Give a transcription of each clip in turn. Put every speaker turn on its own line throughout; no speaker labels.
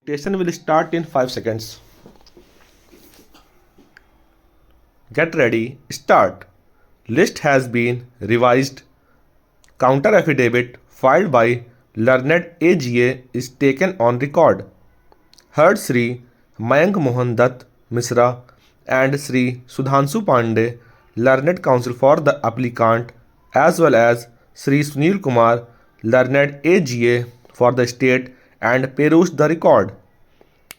Station will start in 5 seconds. Get ready, start. List has been revised. Counter affidavit filed by learned AGA is taken on record. Heard Sri Mayank Mohan Dutt Misra and Sri Sudhanshu Pandey, learned counsel for the applicant, as well as Sri Sunil Kumar, learned AGA for the state, and perused the record.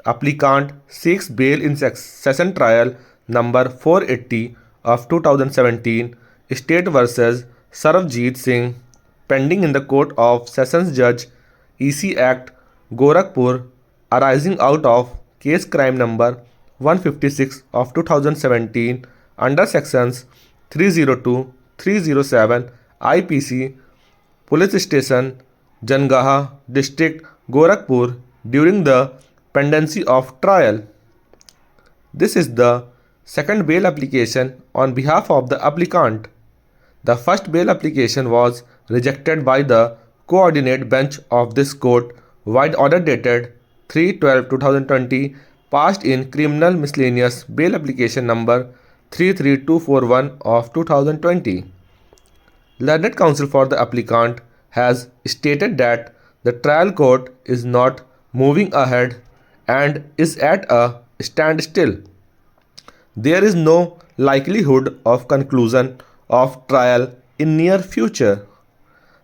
Applicant seeks bail in session trial number 480 of 2017, State versus Sarabjit Singh, pending in the Court of Sessions Judge, EC Act, Gorakhpur, arising out of case crime number 156 of 2017 under sections 302, 307 IPC, Police Station, Jangaha, District, Gorakhpur, during the pendency of trial. This is the second bail application on behalf of the applicant. The first bail application was rejected by the coordinate bench of this court, wide order dated 3/12/2020, passed in criminal miscellaneous bail application number 33241 of 2020. Learned counsel for the applicant has stated that the trial court is not moving ahead and is at a standstill. There is no likelihood of conclusion of trial in near future.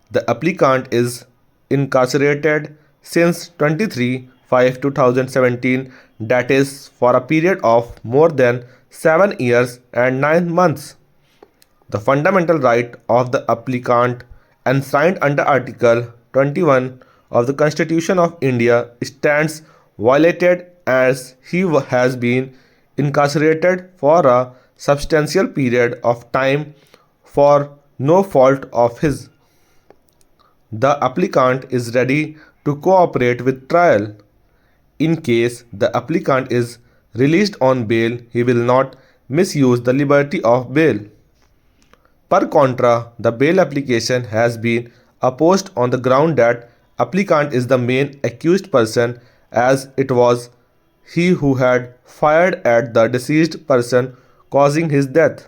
The applicant is incarcerated since 23/5/2017, that is for a period of more than 7 years and 9 months. The fundamental right of the applicant, enshrined under Article 21 of the Constitution of India, stands violated as he has been incarcerated for a substantial period of time for no fault of his. The applicant is ready to cooperate with trial. In case the applicant is released on bail, he will not misuse the liberty of bail. Per contra, the bail application has been opposed on the ground that applicant is the main accused person, as it was he who had fired at the deceased person, causing his death.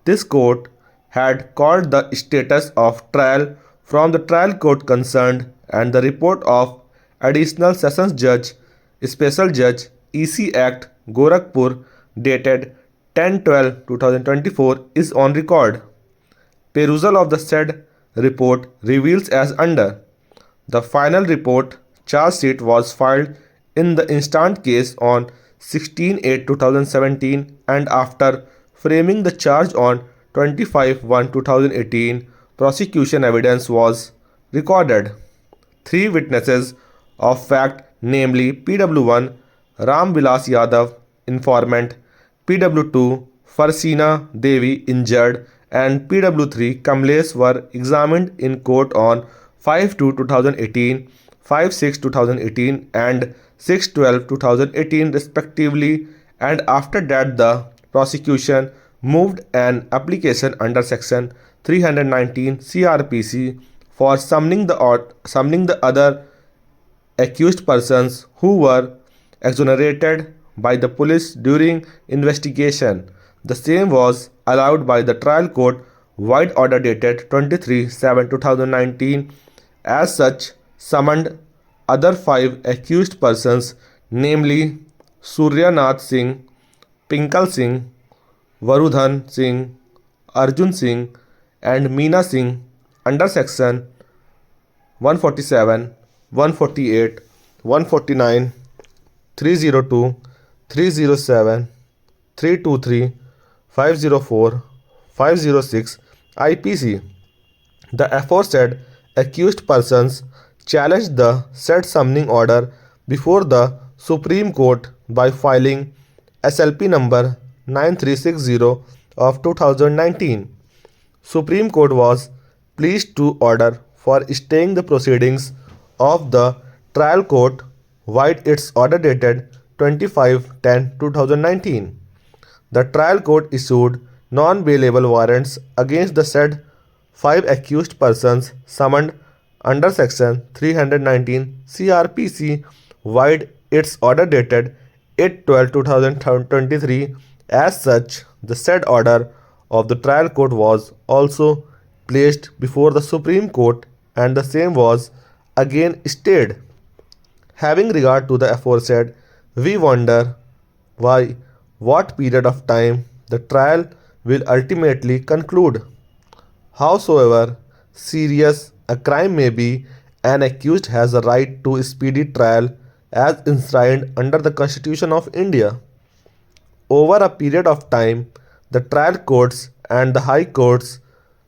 This court had called the status of trial from the trial court concerned, and the report of Additional Sessions Judge, Special Judge, EC Act, Gorakhpur, dated 10/12/2024 is on record. Perusal of the said report reveals as under. The final report charge sheet was filed in the instant case on 16/8/2017, and after framing the charge on 25/1/2018, prosecution evidence was recorded. 3 witnesses of fact, namely PW1 Ram Vilas Yadav, informant, PW2 Farsina Devi, injured, and PW3 Kamlesh were examined in court on 5/2/2018, 5/6/2018, and 6/12/2018 respectively, and after that the prosecution moved an application under section 319 CRPC for summoning the other accused persons who were exonerated by the police during investigation. The same was allowed by the trial court, wide order dated 23/7/2019. As such, summoned other 5 accused persons, namely Suryanath Singh, Pinkal Singh, Varudhan Singh, Arjun Singh, and Meena Singh, under section 147, 148, 149, 302, 307, 323, 504, 506 IPC. The aforesaid accused persons challenged the said summoning order before the Supreme Court by filing SLP number 9360 of 2019. Supreme Court was pleased to order for staying the proceedings of the trial court, wide its order dated 25/10/2019. The trial court issued non-bailable warrants against the said 5 accused persons summoned under section 319 CRPC wide its order dated 8/12/2023. As such, the said order of the trial court was also placed before the Supreme Court and the same was again stayed. Having regard to the aforesaid, we wonder why what period of time the trial will ultimately conclude. Howsoever serious a crime may be, an accused has a right to speedy trial as enshrined under the Constitution of India. Over a period of time, the trial courts and the high courts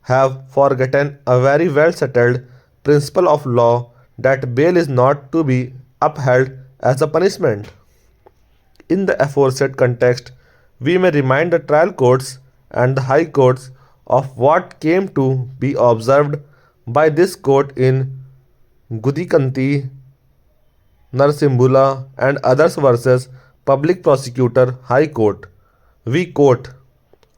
have forgotten a very well settled principle of law that bail is not to be upheld as a punishment. In the aforesaid context, we may remind the trial courts and the high courts of what came to be observed by this court in Gudikanti, Narsimbula, and others versus Public Prosecutor High Court. We quote,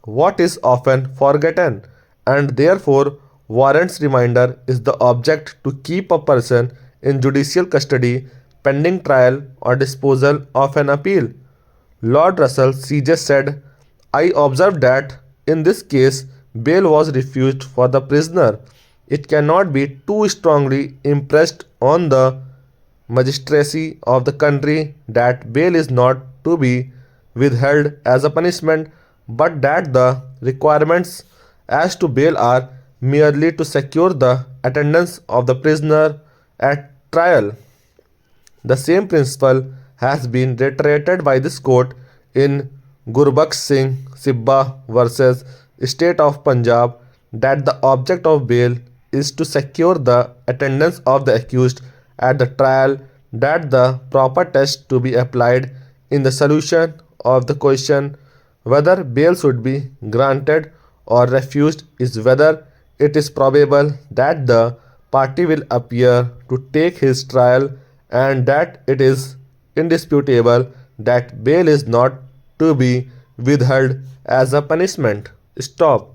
"What is often forgotten and therefore warrants reminder is the object to keep a person in judicial custody pending trial or disposal of an appeal." Lord Russell CJ said, "I observed that in this case bail was refused for the prisoner. It cannot be too strongly impressed on the magistracy of the country that bail is not to be withheld as a punishment, but that the requirements as to bail are merely to secure the attendance of the prisoner at trial." The same principle has been reiterated by this court in Gurbaksh Singh Sibba versus State of Punjab that the object of bail is to secure the attendance of the accused at the trial, that the proper test to be applied in the solution of the question whether bail should be granted or refused is whether it is probable that the party will appear to take his trial and that it is indisputable that bail is not to be withheld as a punishment. Stop.